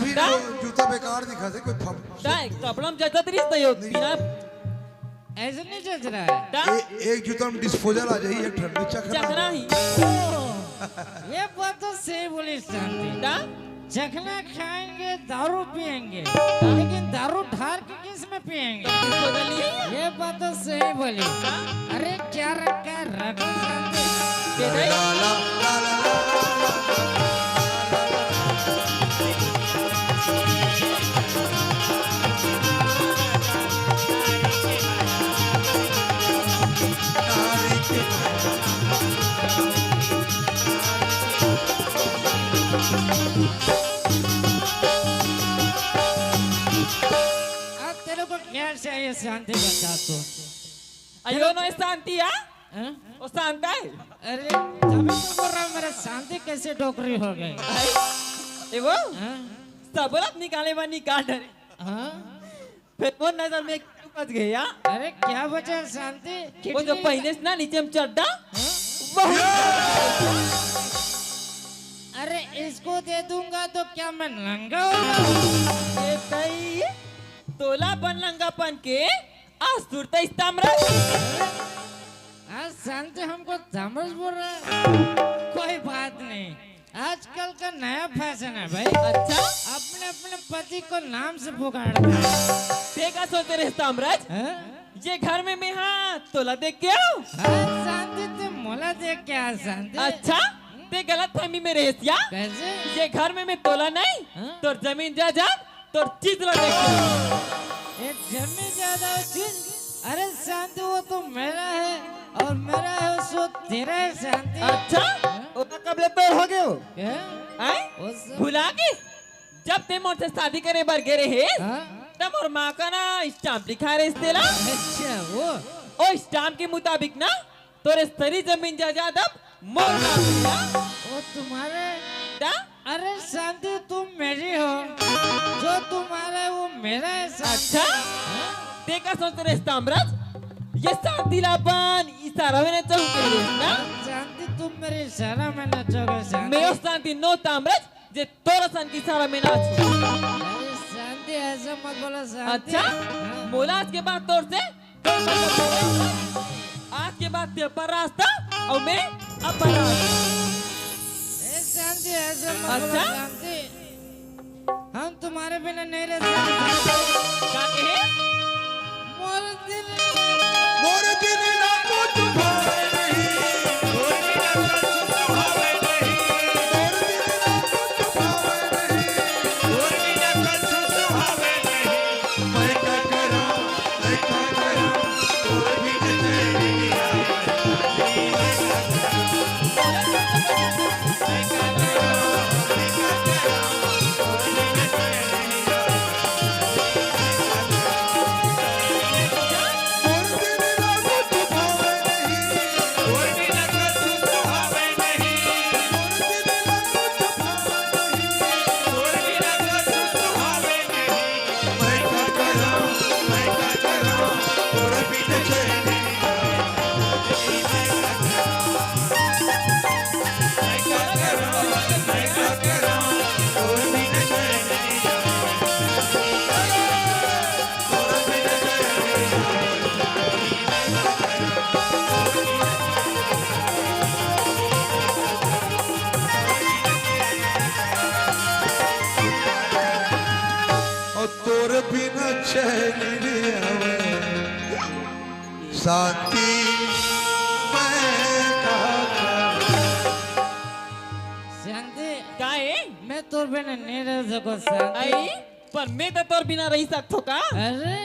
भी दा? वो जूता बेकार दिखा दे कोई फम काय कपड़ा में जचत रही तो बिना ऐसे नहीं जच रहा है। दा एक जूता में डिस्पोजल आ जाइए ठंडी चखना चखना ही ये बात तो सही बोली शांति। दा चखना खाएंगे दारू पिएंगे लेकिन दारू ढार के किस में पिएंगे? बदलिए ये बात तो सही बोली। अरे क्या रखा है रखो शांति। दे दे ला ला ला ला ला अब तेरे को क्या चाहिए शांति बता तू। अयो नो शांति है हाँ? ओ शांत है अरे तभी तो बोल रहा हूँ मेरा शांति कैसे डोकरी हो गई। ए वो हाँ? सबरत निकाले बा निकाल डरे हाँ? फिर वो नजर में बच गया अरे क्या बचा शांति? वो जो किडनी- पहले से ना नीचे में चढ़ा हाँ? बहुत अरे इसको दे दूंगा तो क्या मैं नंगा हो जाऊंगा? ए तई तोला बन लंगापन के आज सुरता इस्तामरा आज शांति हमको समझ बोल रहा है। कोई बात नहीं, आजकल का नया फैशन है भाई। अच्छा अपने अपने पति को नाम से पुकारते हैं। देखा सोते रहे साम्राज हाँ? ये घर में मैं हाँ तोला देख के आओ हाँ, शांति तुम मोला देख के आ शांति। अच्छा ते गलत फहमी में रहे क्या कैसे? ये घर में मैं तोला नहीं हाँ? तो जमीन जा तो चीज ला देख के आओ। एक जमीन ज्यादा चीज। अरे शांति वो तो मेरा है और मेरा है सो तेरा है शांति। अच्छा वो कब ले तोड़ हो गए हो क्या? आए वो सब- भुला के जब ते मोर से शादी करे बार गे रहे हाँ? तब और माँ का ना स्टाम्प दिखा रहे तेला अच्छा वो ओ स्टाम्प के मुताबिक ना तोरे सारी जमीन जायदाद अब मोर नाम पे ना वो तुम्हारे। दा? अरे शांति तुम मेरी हो, जो तुम्हारा है वो मेरा है शांति। अच्छा देखा सोचते रहे साम्राज ये शांति लापन इशारा में चाहूँ के लिए ना शांति तुम मेरे इशारा में नचोगे शांति। मैं शांति नो ताम्राज जे तोरा शांति इशारा में नाचू अरे शांति ऐसा मत बोलो शांति। अच्छा हाँ? मोला आज के बाद तोर से आज के बाद ते पर रास्ता और मैं अपन रास्ता ए शांति ऐसा मत बोलो अच्छा? शांति। हम तुम्हारे बिना नहीं रह सकते। क्या कहे मोर दिल मोर दिन ना कुछ भावे नहीं मोर दिन ना कुछ भावे नहीं मैं क्या करूं तोर भी नहीं मोर दिन ना कुछ भावे नहीं मोर दिन ना कुछ भावे नहीं मैं क्या करूं तोर भी नहीं और तोर बिना चैन नहीं आवे शांति मैं शांति का है मैं तो बिना नहीं रह सकूं शांति। आई पर मैं तो तोर बिना रही सकतो का अरे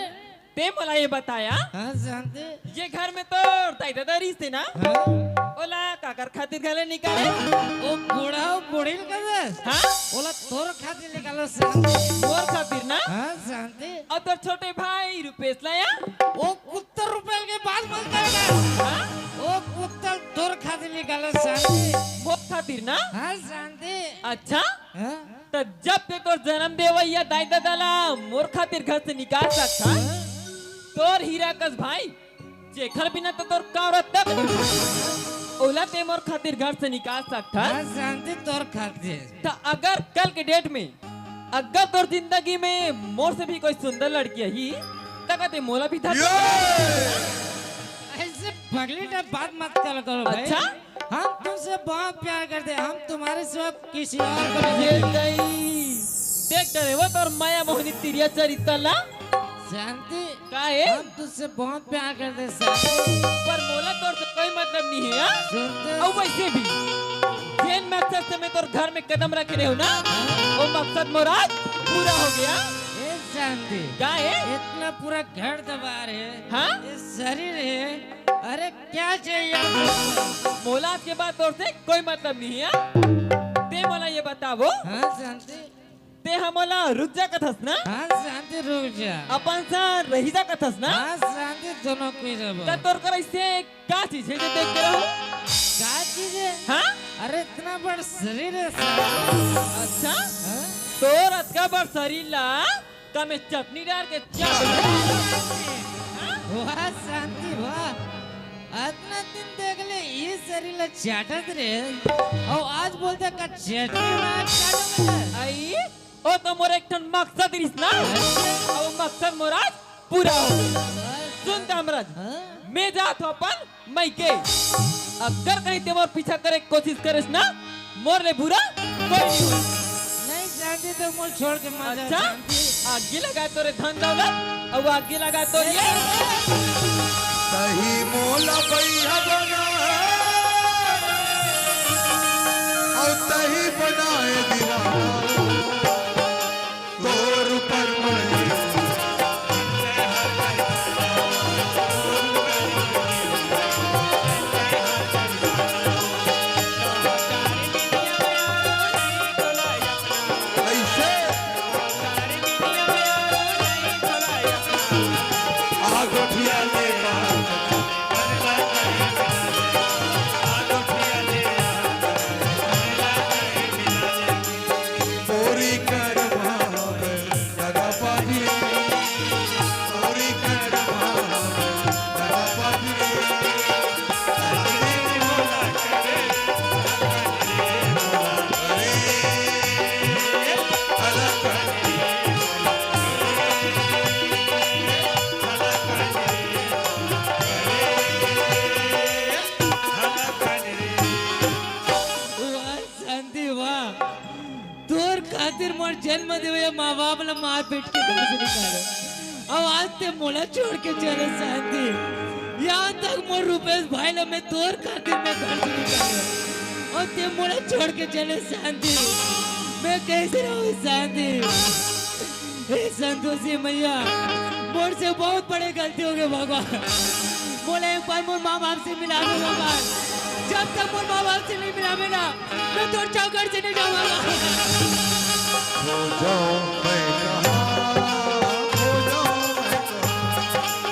ते मला ये बताया हाँ शांति। ये घर में तो ताई दादा रिश्ते ना हाँ? ओला काकर खातिर घरे निकाले वो बूढ़ा हो बूढ़ी कर दे। हाँ बोला तोर खातिर निकालो शांति। मोर खातिर ना हाँ शांति। और तोर छोटे भाई रुपेश लाया वो कुत्तर रुपए के बाद मत करना। हाँ वो कुत्तर तोर खातिर निकालो शांति। मोर खातिर ना हाँ शांति। अच्छा हाँ? तो जब ते तोर जन्म देवैया दाई दादाला मोर खातिर घर से निकाल सकता तोर हीरा कस भाई जेखर बिना तो तोर कावरत तक ओला ते मोर खातिर घर से निकाल सकता हाँ शांति तोर खातिर। तो अगर कल के डेट में अगर तोर जिंदगी में मोर से भी कोई सुंदर लड़की है तकते मोला भी था। ऐसे पगली टाइप बात मत करो भाई। अच्छा? हम तुमसे बहुत प्यार करते हैं, हम तुम्हारे सिवा किसी और को ये नहीं। नहीं देख करे वो तोर माया मोहनी तिरिया चरित्र ला शांति का है हम तुझसे बहुत प्यार करते हैं शांति। पर मोला तोर से कोई मतलब नहीं है हाँ? सुनते और वैसे भी जेन मकसद से मैं तोर घर में कदम रख रहे हूँ ना वो मकसद मुराद पूरा हो गया। ए शांति क्या है इतना पूरा घर दबा रहे हाँ? ये शरीर है, अरे क्या चाहिए आपको? मोला के बाद तोर से कोई मतलब नहीं है। ते मोला ये बतावो हाँ शांति, ते हमला रुक जा कथस ना हाँ शांति रुक जा। अपन सा रही जा कथस ना हाँ शांति दोनों कोई रहो। त तोर कर इससे का चीज है जो देख के रहो क्या चीज है? हाँ अरे इतना बड़ा शरीर है शांति। अच्छा हाँ? तोर अतका बड़ शरीर ला का में चटनी डाल के वाह शांति वाह, इतना दिन देख ले ये शरीर ला चाटत रे और आज बोलते का चटनी में चाटत आई ओ तो मोर एक ठन मकसद रिस ना और मकसद मोराज पूरा हो गया। सुन तामराज मैं जात हूँ अपन मैके अगर कहीं ते मोर पीछा करे की कोशिश करेस ना मोर ले बुरा कोई नहीं होई। नहीं शांति तो मुझ छोड़ के मत जा अच्छा शांति। आगे लगा तोरे धन दौलत और आगे लगा तो ये सही मोला भैया बना और तही बनाए दीवाना तोर पर मरे ऐसे आगोठिया ले पूरी कर भावे लगा पाही पूरी कर भावे लगा पाही वाह शांति वाह, तोर खातिर मोर जन्म देवे माँ बाप ला मार पीट के घर से निकाले और आज ते मोला छोड़ के चले शांति। यहाँ तक मोर रुपेश भाई ला मैं तोर खातिर मैं घर से निकाले और ते मोला छोड़ के चले शांति। मैं कैसे रहूँ शांति? हे संतोषी मैया मोर से बहुत बड़े गलती हो गए भगवान, बोले एक बार मोर माँ बाप से मिला दो भगवान। जब तक मोर माँ बाप से नहीं मिला ना मैं तोर चौकड़ से नहीं जाऊंगा। खो जाऊं मैं कहाँ खो जाऊं मैं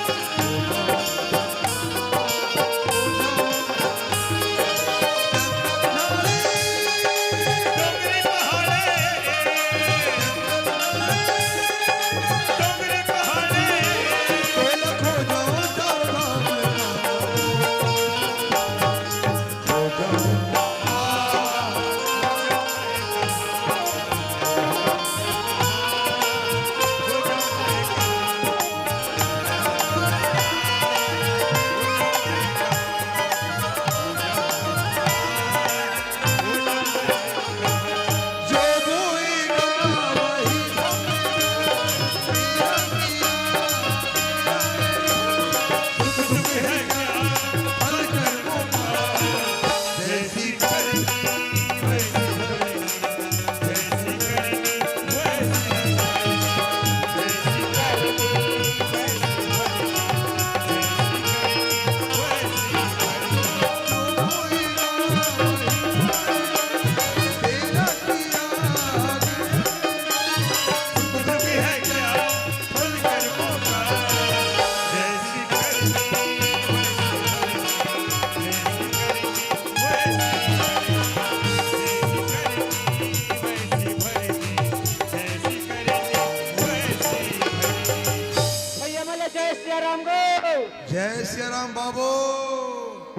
जय श्री राम बाबू।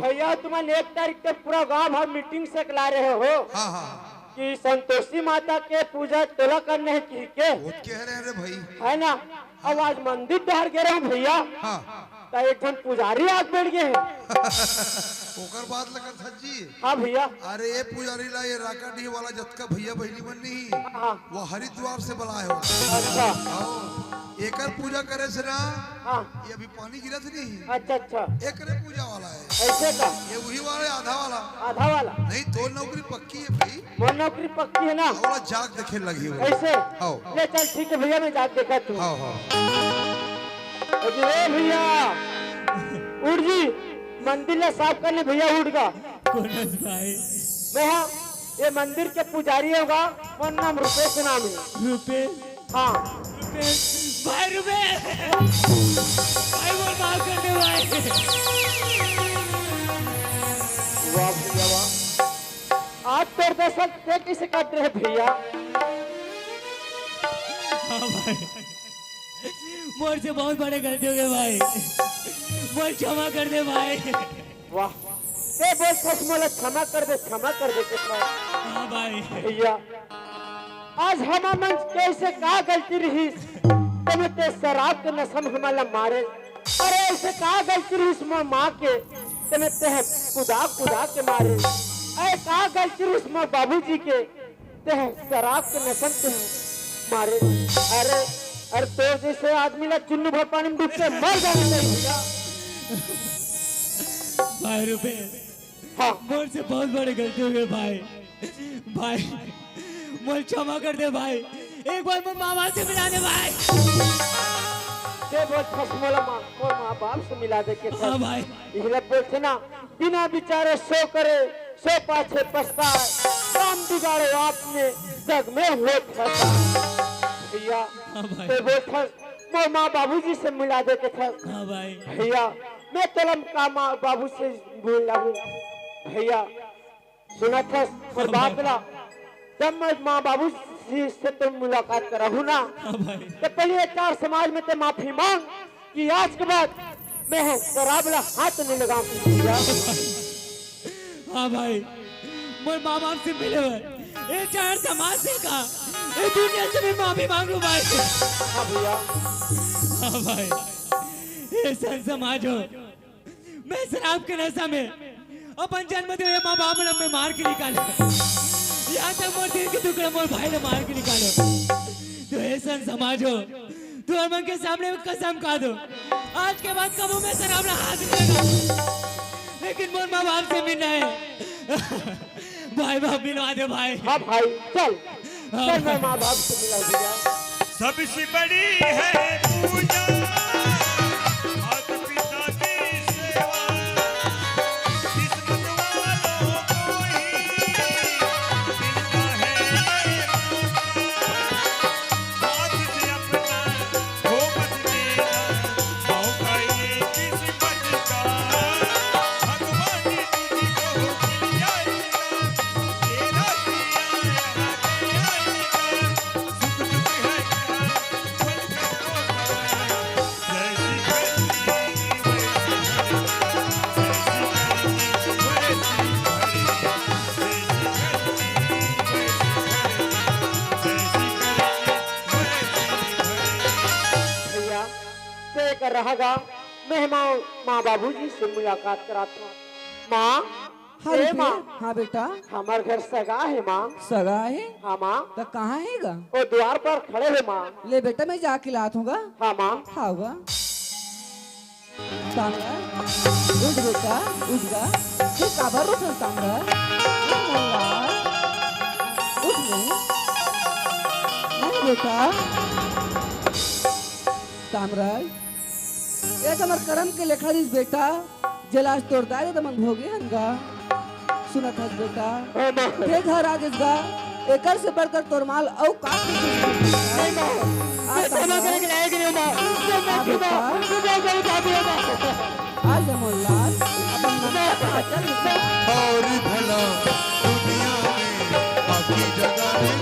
भैया तुम्हें 1 तारीख तक पूरा गांव हम मीटिंग से कला रहे हो। हाँ हाँ कि संतोषी माता के पूजा तोला करने है की के वो कह रहे हैं रे भाई। है ना। अब आज मंदिर बाहर गए रहा भैया, हाँ तो एक जन पुजारी आग बैठ गए हैं। ओकर बात लगा सज्जी। हाँ भैया। अरे ये पुजारी ला ये राकाडी वाला जतका भैया बहनी मन नहीं हाँ। वो हरिद्वार से बुलाए हो। अच्छा एकर पूजा करे से ना हाँ। ये अभी पानी गिरत नहीं अच्छा अच्छा एकरे पूजा वाला है। ऐसे का ये वही वाला आधा वाला आधा वाला नहीं तो नौकरी पक्की है भाई। वो नौकरी पक्की है ना। वाला जाग देखे लगी हो। ऐसे आओ। ले चल ठीक है भैया, मैं जाके देखा तू। हाँ हाँ अरे भैया उठ जी, मंदिर ला साफ करने भैया उठ गा। कोनस भाई मैं हाँ ये मंदिर के पुजारी होगा, मोर नाम रुपेश नाम है। रुपेश हाँ भाई रुपेश भाई बोल माफ कर दे भाई। वाह भैया वाह, आज तोर दर्शन ते कैसे काट रहे भैया। हाँ भाई मोर से बहुत बड़े गलती हो गए भाई, मोर क्षमा कर दे भाई। वाह ते बोल सच मोला क्षमा कर दे के था। हाँ भाई भैया आज हमा मन कैसे का गलती रही, तमे ते शराब के नशा में हमारा मारे। अरे ऐसे का गलती रही मोर माँ के, तमे ते कुदा के मारे। ऐ का गलती रही मोर बाबूजी के, ते शराब के नशा में तुम मारे। अरे तो जैसे आदमी ला चुन्नू भर पानी में डूब के मर जाना चाहिए भैया। भाई रुपेश हाँ मोर से बहुत बड़ी गलती हो गई भाई। भाई मोर क्षमा कर दे भाई, एक बार मोर मामा से मिला दे भाई। ते बोल फसमोला मोर माँ बाप से मिला दे के हाँ भाई इसलिए बोलते ना, बिना विचारे सो करे सो पाछे पछताए, काम बिगाड़े आपने जग में हो फंसा। भैया हाँ भाई ते बोल मोर माँ बाबूजी से मिला दे के था। हाँ भाई भैया मैं तलम का माँ बाबू से बोल रहा हूँ। भैया सुना था और बात ला, जब मैं माँ बाबू से तुम मुलाकात करा हूँ ना, हाँ भाई तो पहले चार समाज में ते माफी मांग कि आज के बाद मैं शराब ला हाथ नहीं लगाऊंगा। हाँ भाई मोर माँ बाप से मिले हुए ये चार समाज से का ये दुनिया से भी माफी मांगू भाई। हाँ भैया हाँ भाई ये सर समाज हो, मैं शराब के नशा में अपन जन्म दे माँ बाप ने मैं मार के निकाले, यहाँ तक मोर दिल के टुकड़े मोर भाई ने मार के निकालो। तो ये सर समाज हो, तू अमन के सामने कसम खा दो आज के बाद कबू मैं शराब ना हाथ नहीं लगा, लेकिन मोर माँ बाप से मिलना है। भाई बाप मिलवा दे भाई। हाँ भाई चल मैं माँ बाप से मिला दिया। सबसे बड़ी है पूजा माता पिता की सेवा, किस्मत वालों को ही मिलता है हाथ से अपना हो मत देना, मौका ये किस्मत का भगवान ने तुझको दिया तेरा दिया सुख दुख है भैया ते कर रहा मैं माँ बाबूजी से मुलाकात कराता माँ। हाँ ए माँ रुपये, हाँ बेटा हमार घर सगा है माँ। सगा है हाँ माँ तो कहाँ है गा? वो द्वार पर खड़े है माँ। ले बेटा मैं जाके लात हूँ गा। हाँ माँ हाँ गा सांगा उठ बेटा उठ गा, ये काबर उठ सांगा उठ नहीं बेटा। सामराज ये तमर कर्म के लेखा दिस बेटा, जलाश तोड़ता है तमन भोगे हंगा। सुनत हस बेटा हाँ माँ हे घर आ गा, एकर से बढ़कर तोर माल औ का क्षमा करेंगे लायक नहीं माँ। आज मोल्लाल अपन मन चल और भला दुनिया में बाकी जगह में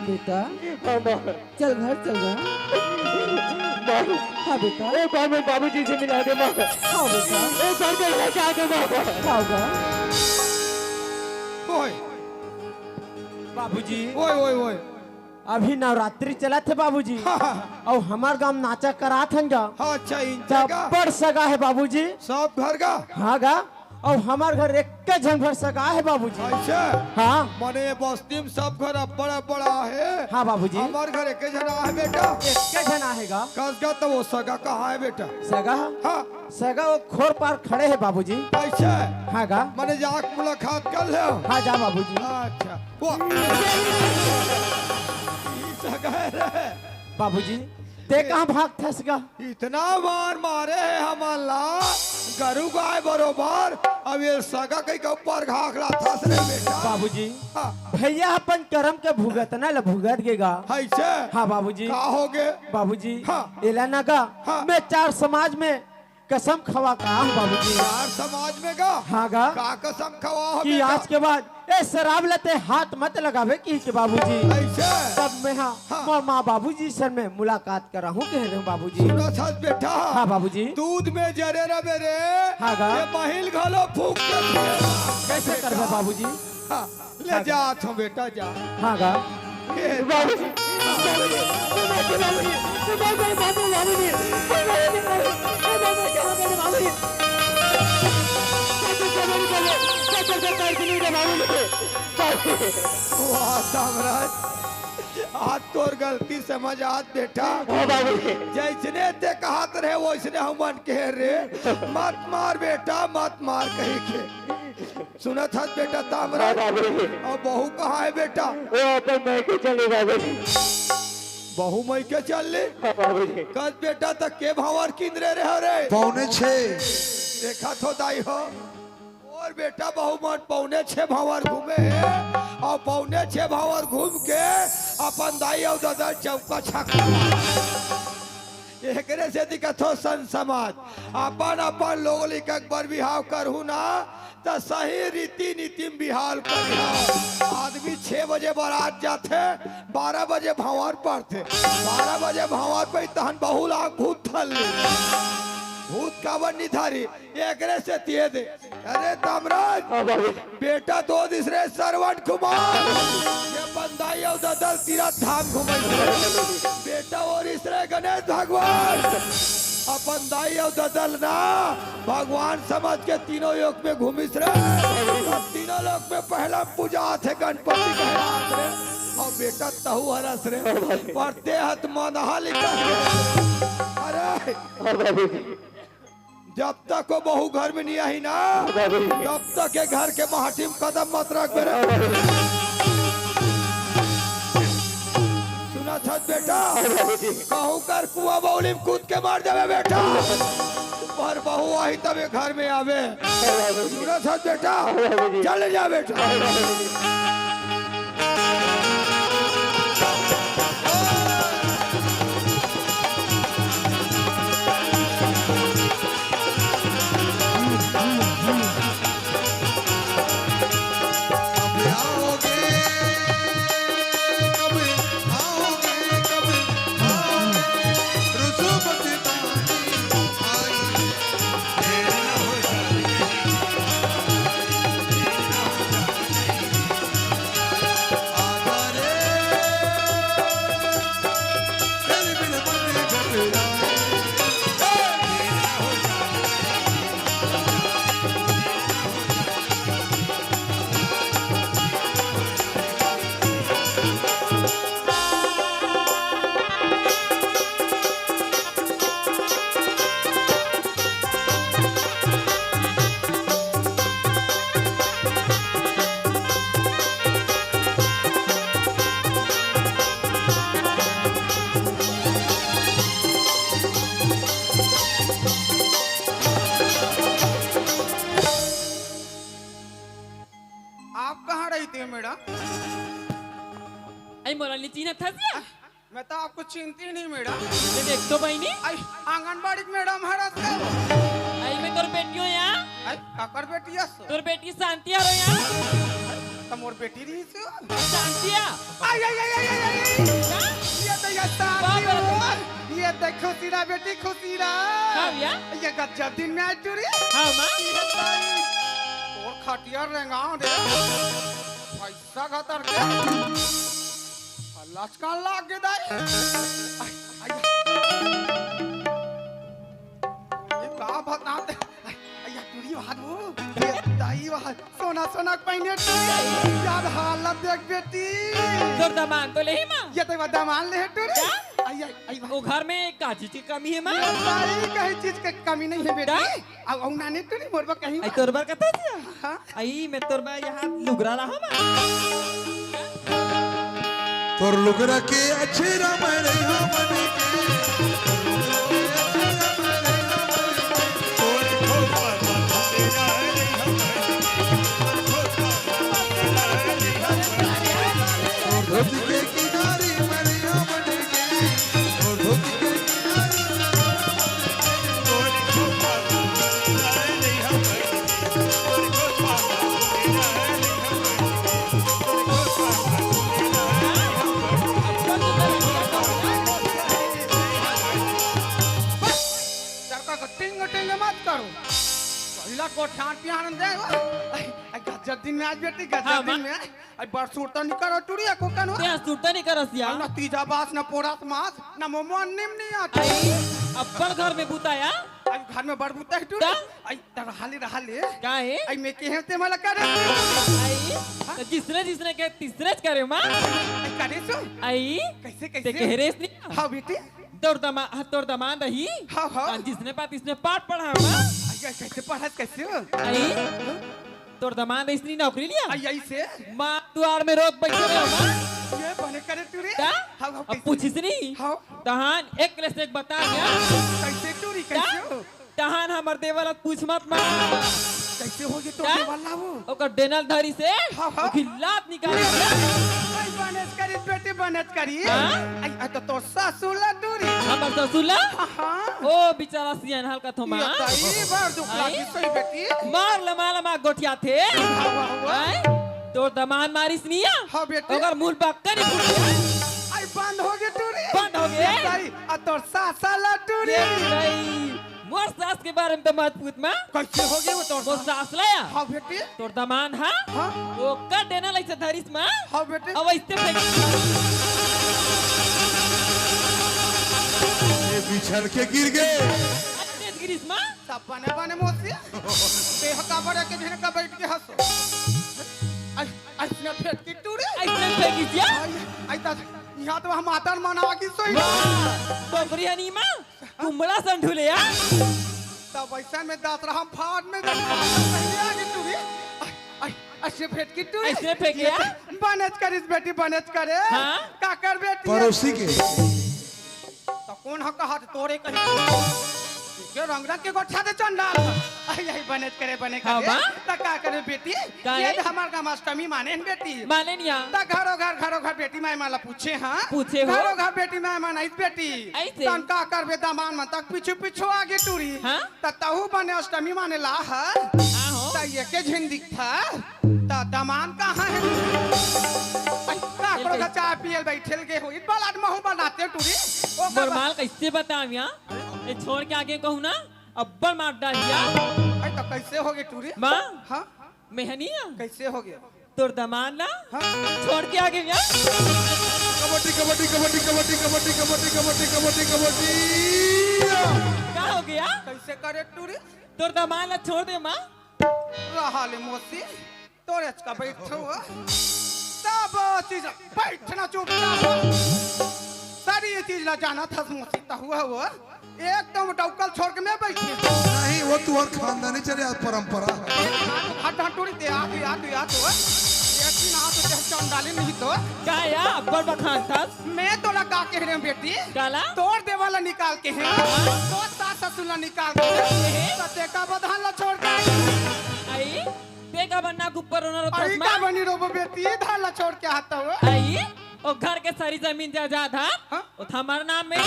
कोई माँ चल घर चल रहा। माँ हाँ बेटा, एक बार मैं बाबूजी से मिला दे माँ। हाँ बेटा, एक बार मैं लेके आ दे माँ। क्या होगा? ओए बाबूजी ओए ओए ओए अभी नवरात्रि चला थे बाबूजी हाँ और हमार गांव नाचा करा था हाँ, अच्छा इंचा का बड़ सगा है बाबूजी। सब घर का हाँ गा और हमार घर एक जन भर सगा है बाबूजी। अच्छा हाँ मने बस्ती में सब घर बड़ा बड़ा है। हाँ बाबूजी हमार घर एक जना है बेटा। एक जन आएगा कस का तो वो सगा कहाँ है बेटा। सगा हाँ सगा वो खोर पार खड़े है बाबूजी। अच्छा हाँ गा मने जाक मुलाकात कर ले। हाँ जा बाबूजी। अच्छा वो ई सगा है रे। बाबूजी ते कहाँ भाग था सगा? इतना मार मारे है हमारा गरु गाय बरोबर। अब ये सगा कहीं के ऊपर घाघरा था रे बेटा। बाबूजी हाँ भैया अपन कर्म के भुगत ना भुगत गेगा। ऐसे हाँ बाबूजी। का हो गए बाबूजी हाँ। एला नगा हाँ। मैं 4 समाज में कसम खवा का हूँ बाबूजी। यार समाज में गा हाँ गा का कसम खवा हो कि बेटा? आज के बाद ए शराब लते हाथ मत लगावे की के बाबूजी। ऐसे तब मैं हाँ हाँ। मोर माँ बाबूजी सर में मुलाकात करा हूँ कह रहे हूँ बाबूजी। सुनो सच बेटा। हाँ बाबूजी। दूध में जरे रबे रे। हाँ गा। ये महिल घलो फूक के पिएगा। कैसे कर रहे बाबूजी? हाँ, ले जा थो बेटा जा। हाँ गा ये बाबूजी वाह साम्राज्य आज तोर गलती समझ आज बेटा। जैसने ते कहत रहे वैसने हमन कह रे। मत मार बेटा मत मार कहीं के। सुनत हस बेटा तामराज। और बहू कहाँ है बेटा? बहू मई के चल ले। कस बेटा तक के भावर किंद्रे रहे रे। 5:45 देखा तो दाई हो। और बेटा बहु मन 5:45 भावर घूमे है और 5:45 भावर घूम के अपन दाई और दादा चौका छक्का एकरे से दिक्कत हो सन समाज। अपन लोग लिखक बर बिहाव करहु ना तो सही रीति नीति में बिहार कर। आदमी 6 बजे बारात जाते 12 बजे भावर पड़ते 12 बजे भावर पे तहन बहु लाख भूत थल भूत कावन निधारी एकरे से तिये दे। अरे तामराज बेटा 2 दूसरे सरवण कुमार ये बंदाई और ददल तीरथ धाम घूमे बेटा और इसरे गणेश भगवान अपन दाई और ददल ना भगवान समझ के तीनों योग में घूमिस रे। तीनों लोग में पहला पूजा थे गणपति कहलात रे। और बेटा तहु हरस रे पढ़ते हत मनहा लिखा। अरे जब तक वो बहू घर में नहीं आई ना तब तक के घर के माटी में कदम मत रख मेरे। सुना छत बेटा कहूँ कर कुआ बौली में कूद के मार जावे बेटा। पर बहू आई तब घर में आवे। सुना छत बेटा चल जा बेटा। आप कहाँ रही थी मैडम? आई मोला लीची था क्या? मैं तो आपको चिंती नहीं मैडम। ये देख तो बहनी आई आंगनबाड़ी मैडम है रात को। आई मैं तोर बेटियों यहाँ आई काकर बेटी है सो। तोर बेटी शांति आ रही यहाँ तो मोर बेटी रही सो। शांतिया आई आई आई आई आई, आई। तो ये शादी हुआ। ये देख खुशीरा बेटी खुशीरा। हाँ भैया ये गजब दिन में आई टूरी। हाँ माँ ये ताई और खटिया रेंगाओ रे। पैसा खतर के। लचका लाग के दाई। ये का बताते? ये टूरी वादू। ये दाई वाद सोना सोना पहने टूरी। यार हालत देख बेटी। तोर दामान तो ले ही माँ ये तो दामान ले टूरी। आई आई आई वो घर में का चीज की कमी है माँ सारी कहीं चीज के कमी नहीं है बेटी। अब औना ने टूरी मोरबा कहीं। आई तोर बार कता दिया हाँ। आई मैं तोर बार यहाँ लुगरा रहा माँ तोर लुगरा के अच्छे रामण हमन तोरे खोपा तेरा रे हम तोर धोती के किनारे मरे हमन के तोर धोती के किनारे तोरे खोपा तेरा रे हम तोरे खोपा तेरा रे हम तोरे खोपा चरका को टिंग टिंग मत करो। पहला को ठान पियान दे। गजब दिन में आज बेटी हाँ, गजब माँ। दिन में। आई बरसूर तो नहीं करो टूरी को कनो। ते सुरता नहीं करस या ना तीजा बास ना पोरास मास ना मोमो निम नहीं आता। आई अपन घर में बुताया आई घर में बड़ बुता है टूरी। क्या? आई रहाले रहाले। का है आई मैं के हेते मला करे। आई तो जिसने जिसने के तीसरे करे माँ आई करे सो। आई कैसे ते कैसे। कहरेस नहीं हाँ बेटी। तोर दमान रही हाँ हाँ। और जिसने पात इसने पाठ पढ़ा माँ आई कैसे पढ़ा कैसे। आई तोर दमान इसने नौकरी लिया आई आई से। माँ द्वार में रोक बैठे रहो माँ ये बने करे टूरी। क्या हाँ हाँ अब कैसे? पूछिस नहीं हाँ। तहान एक क्लास एक बता गया कैसे टूरी क्या कैसे। तहान हमर देवल पूछ मत माँ कैसे होगी तो क्या? वाला वो। ओकर डेनल धरी से हाँ, हाँ। ओकी लात निकाल आई बनेज करी बेटी बनेज करी। हाँ? आई तो तोर सासुला टूरी। हमर ससुला हाँ। ओ बेचारा सियान हल्का थोमा ये ताई बार दुखला आई? की सही बेटी। मार लमा लमा गोठिया थे हाँ हाँ हाँ। आय तोर दमान मारिस निया हाँ बेटी। ओकर मुंह पक्का नहीं फूट आई बंद हो गई टूरी। बंद हो गए? ये ताई आ तोर सासला टूरी। भाई मोर सास के बारे में तो मत पूछ मां कैसे हो गई वो तोर मोर सास लाया हाँ बेटी। तोर दमान हा हाँ। ओकर डेनल ऐसे धरिस मां हाँ बेटी। अब ऐसे फेंक ये बिछड़ के गिर गए तेज गिरिस मां सब बने बने मोसी। देह का बड़े के झिन का बैठ के हंसो। आई आई ने फेंक की टूरी। ऐसे फेंकिस या आई आई ता यहाँ तो हम आदर मना की सोई। बकरी हनी मां कुमड़ा संढुले या तब ऐसा में दांत रहा फाड़ में पहले आगे टूरी। आई ऐसे फेंक की टूरी। ऐसे फेंक या बनेज करिस बेटी बनेज करे। हाँ? का कर बेटी। पड़ोसी के तो कौन हक हाथ तोरे कहीं। के रंग रंग के गोठा दे चंडाल। आई आई बनेज करे बने हाँ, करे। माँ? ता का करे बेटी। का ये है? हमार का अष्टमी माने न बेटी। माने निया ता घरो घर बेटी मैं माला पूछे हाँ। पूछे हो? घरो घर बेटी मैं माना इस बेटी। ऐसे? तन का कर बे दामान मन तक पीछू पीछू आगे टूरी। हाँ? ता तहु बने अष्टमी माने ला है। आहो ता ये के झिन दिखता। ता दामान कहाँ है। आई, का करो का चाय पियल बैठल के हो इत बालाद महू बनाते टूरी। ओ मोर माल कैसे बताम या ये छोड़ के आगे कहूँ ना अब्बल मार डालिया आई तो कैसे हो गए टूरी। माँ हाँ मेहनिया कैसे हो गया। तोर दमान ला हाँ? छोड़ के आगे या कबड्डी कबड्डी कबड्डी कबड्डी कबड्डी कबड्डी कबड्डी कबड्डी कबड्डी क्या हो गया कैसे करे टूरी। तोर दमान ला छोड़ दे माँ रहा ले मोसी तोरे का बैठो सब चीज बैठना चुपचाप। सारी ये चीज ला जाना था मोसी ता हुआ एकदम डौकल छोड़ के मैं बैठी। नहीं वो तुम्हार खानदानी चले आज परंपरा हाथ टूरी दे आगे तो एक दिन आ तो चंडाली नहीं तो क्या या अब्बल बखान था मैं तोला का कह रहे हूं बेटी। काला तोड़ दे वाला निकाल के है तो सास ससुर निकाल के सत्य का बधान ला छोड़ के आई देखा बनना ऊपर होना आई रहता का माँ बनी रोबो बेटी धान ला छोड़ के आता हुआ। आई और घर के सारी जमीन जायदाद था हाँ? वो था हमारे नाम में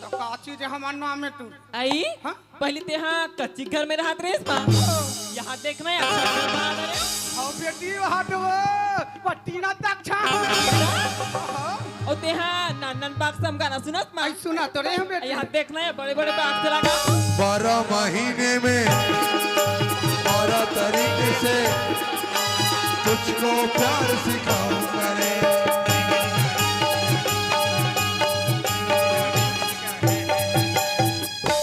तो का चीज है हमारे नाम में तू। आई हाँ? पहले ते यहाँ कच्ची घर में रहत रेस माँ यहाँ देखना है अच्छा घर बना रहे और बेटी वहाँ पे वो पट्टीना तक छा और तेहा नन बाग से हम गाना सुनत माँ आई सुना तो रे हम बेटी यहाँ देखना है बड़े बड़े बाग से लगा 12 महीने में 12 तरीके से तुझको प्यार सिखाऊंगा रे।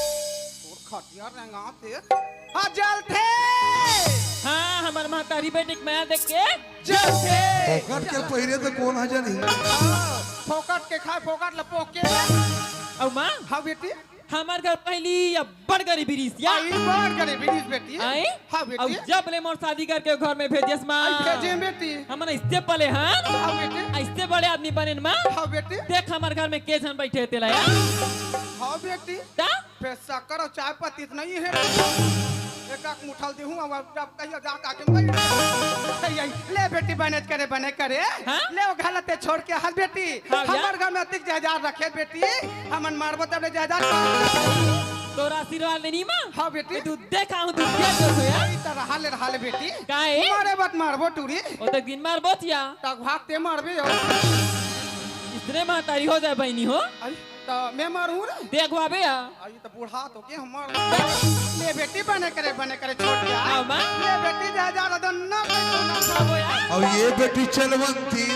खटिया रंगाते हाँ जल थे हाँ हमारे महतारी बेटी के मैं देख के जल थे फोकट के पहले तो कौन है जानी फोकट के खाए फोकट लपोक के और माँ हाँ बेटी हमार घर पहली या बड़ गरीब रिसिया आई बार करे बिनीस बेटी आई हाँ और बेटी जब ले मोर शादी करके घर में भेजिस माँ आई भेजे बेटी हमारे इससे पले हाँ हाँ बेटी इससे बड़े आदमी बने माँ हाँ बेटी देख हमारे घर में के जन बैठे थे लाया हाँ बेटी ता पैसा करो चाय पत्ती तो नहीं है एक मुठल दी हूँ अब कहियो जा के ले बेटी बने करे हाँ? ले वो गलत है छोड़ के हल बेटी हाँ, हमारे घर में अतिक जायदाद रखे बेटी हमन मारबो तब जायदाद तोरा आशीर्वाद देनी माँ हाँ बेटी तू देखा हूँ तू क्या कर हो यार ई तरह हाले बेटी काहे मारे बात मारबो टूरी ओ तक दिन मार बोतिया तक भागते मारबे हो इतने महतारी हो जाए बहनी हो आई तो मैं मारूं रे देखो अबे या आई तो बूढ़ा तो के हम मार ले बेटी बने करे छोड़ के हाँ, माँ। ले बेटी जायदाद दो ना बाबू यार और ये बेटी चलवंती